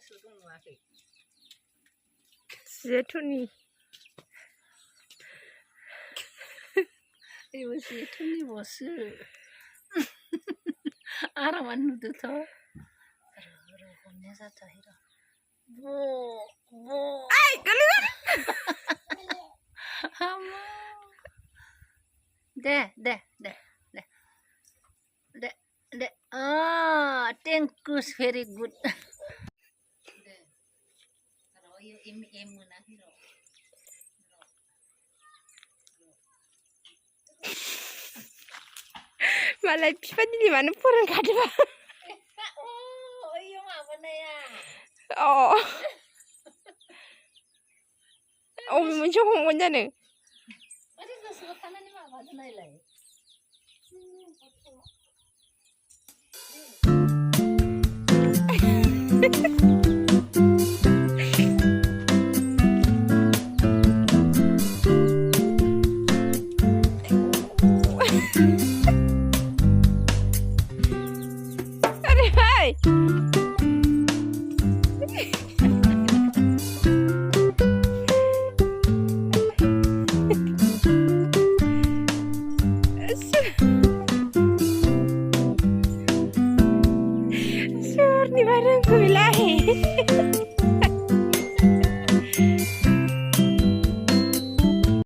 बसु दं नुवाखै जेथुनि 이거 제톤이 버스 알아봤는데 더 그래 혼내서 더 해라 뭐 아이 걸리가 아마 땡큐스 very good 네 kalau em muna hiro 말라이 피바디니 많은 포를 가져봐. 이거 뭐냐? 뭐 저거 뭐냐네. 어디 가서 하나님 아버지나 일래. 아니 하이. Sur ni barang ku bilahi.